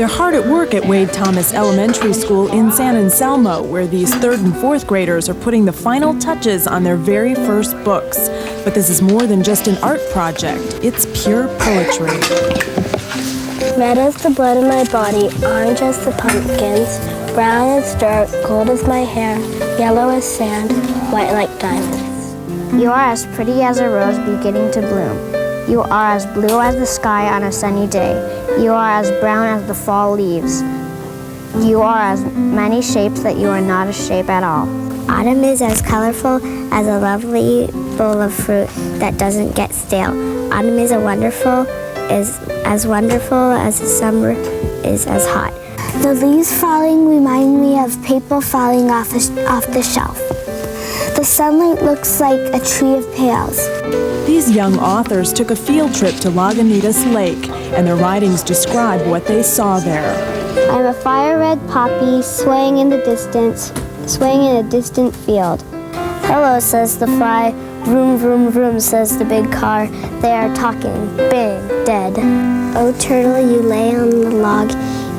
They're hard at work at Wade Thomas Elementary School in San Anselmo, where these 3rd and 4th graders are putting the final touches on their very first books. But this is more than just an art project. It's pure poetry. Red as the blood in my body, orange as the pumpkins, brown as dirt, gold as my hair, yellow as sand, white like diamonds. You are as pretty as a rose beginning to bloom. You are as blue as the sky on a sunny day. You are as brown as the fall leaves. You are as many shapes that you are not a shape at all. Autumn is as colorful as a lovely bowl of fruit that doesn't get stale. Autumn is as wonderful as the summer is as hot. The leaves falling remind me of paper falling off the shelf. The sunlight looks like a tree of pails. These young authors took a field trip to Lagunitas Lake, and their writings describe what they saw there. I'm a fire-red poppy swaying in a distant field. Hello, says the fly. Vroom, vroom, vroom, says the big car. They are talking. Bang, dead. Oh, turtle, you lay on the log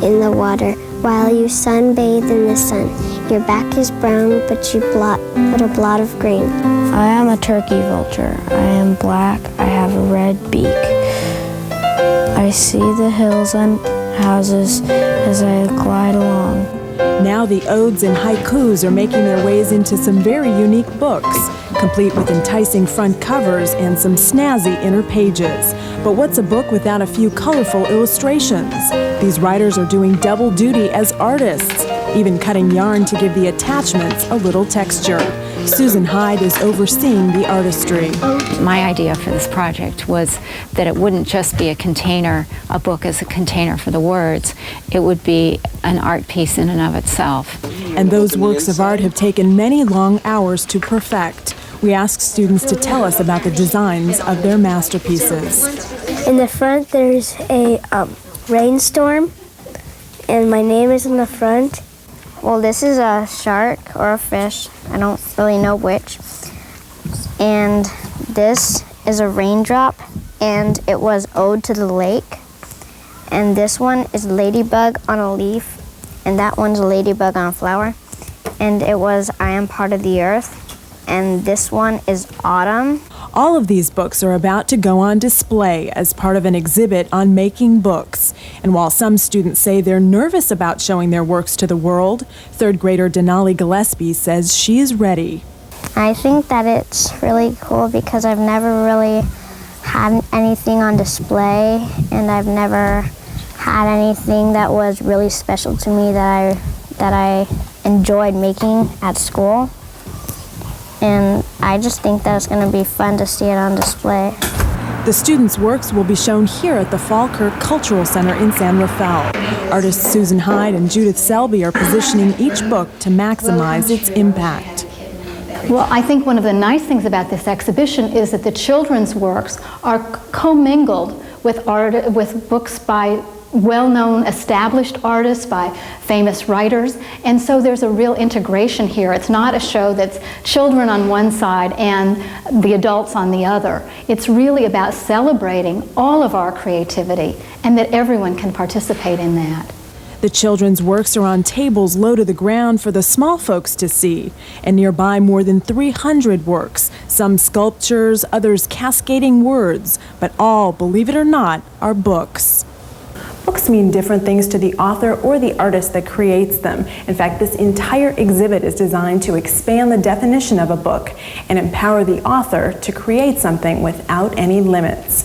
in the water while you sunbathe in the sun. Your back is brown, but you put a blot of green. I am a turkey vulture. I am black. I have a red beak. I see the hills and houses as I glide along. Now the odes and haikus are making their ways into some very unique books, complete with enticing front covers and some snazzy inner pages. But what's a book without a few colorful illustrations? These writers are doing double duty as artists, even cutting yarn to give the attachments a little texture. Susan Hyde is overseeing the artistry. My idea for this project was that it wouldn't just be a container, a book as a container for the words. It would be an art piece in and of itself. And those works of art have taken many long hours to perfect. We asked students to tell us about the designs of their masterpieces. In the front, there's a rainstorm, and my name is in the front. Well, this is a shark or a fish. I don't really know which. And this is a raindrop, and it was Ode to the Lake. And this one is Ladybug on a leaf, and that one's a ladybug on a flower. And it was I Am Part of the Earth. And this one is Autumn. All of these books are about to go on display as part of an exhibit on making books. And while some students say they're nervous about showing their works to the world, 3rd grader Denali Gillespie says she is ready. I think that it's really cool because I've never really had anything on display, and I've never had anything that was really special to me that I enjoyed making at school. And I just think that it's going to be fun to see it on display. The students' works will be shown here at the Falkirk Cultural Center in San Rafael. Artists Susan Hyde and Judith Selby are positioning each book to maximize its impact. Well, I think one of the nice things about this exhibition is that the children's works are commingled with books by well-known established artists, by famous writers, and so there's a real integration here. It's not a show that's children on one side and the adults on the other. It's really about celebrating all of our creativity and that everyone can participate in that. The children's works are on tables low to the ground for the small folks to see, and nearby more than 300 works, some sculptures, others cascading words, but all, believe it or not, are books. Books mean different things to the author or the artist that creates them. In fact, this entire exhibit is designed to expand the definition of a book and empower the author to create something without any limits.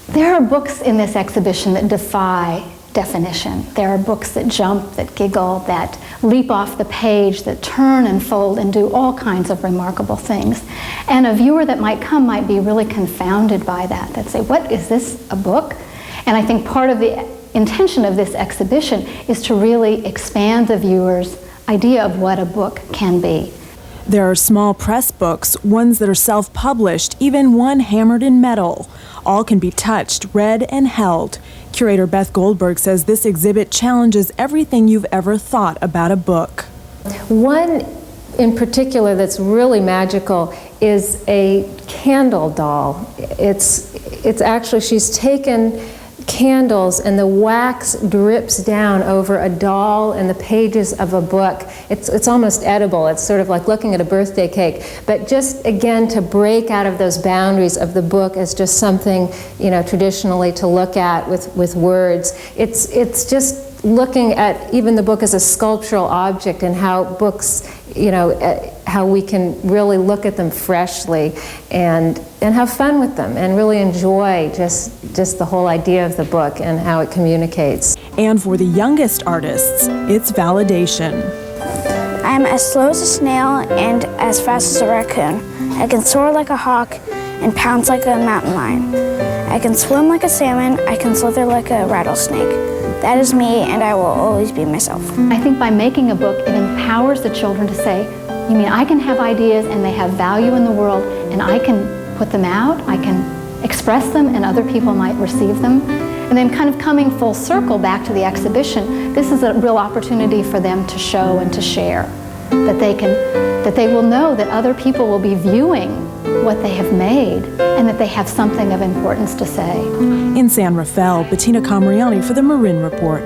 There are books in this exhibition that defy definition. There are books that jump, that giggle, that leap off the page, that turn and fold and do all kinds of remarkable things. And a viewer that might come might be really confounded by that. They'd say, what, is this a book? And I think part of the intention of this exhibition is to really expand the viewer's idea of what a book can be. There are small press books, ones that are self-published, even one hammered in metal. All can be touched, read, and held. Curator Beth Goldberg says this exhibit challenges everything you've ever thought about a book. One in particular that's really magical is a candle doll. It's actually, she's taken candles and the wax drips down over a doll and the pages of a book. It's almost edible. It's sort of like looking at a birthday cake. But just again to break out of those boundaries of the book as just something, you know, traditionally to look at with words. It's just looking at even the book as a sculptural object and how books, you know, how we can really look at them freshly and have fun with them and really enjoy just the whole idea of the book and how it communicates. And for the youngest artists, it's validation. I'm as slow as a snail and as fast as a raccoon. I can soar like a hawk and pounce like a mountain lion. I can swim like a salmon. I can slither like a rattlesnake. That is me, and I will always be myself. I think by making a book, it empowers the children to say, you mean I can have ideas and they have value in the world and I can put them out, I can express them and other people might receive them. And then kind of coming full circle back to the exhibition, this is a real opportunity for them to show and to share. That they will know that other people will be viewing what they have made and that they have something of importance to say. In San Rafael, Bettina Camriani for the Marin Report.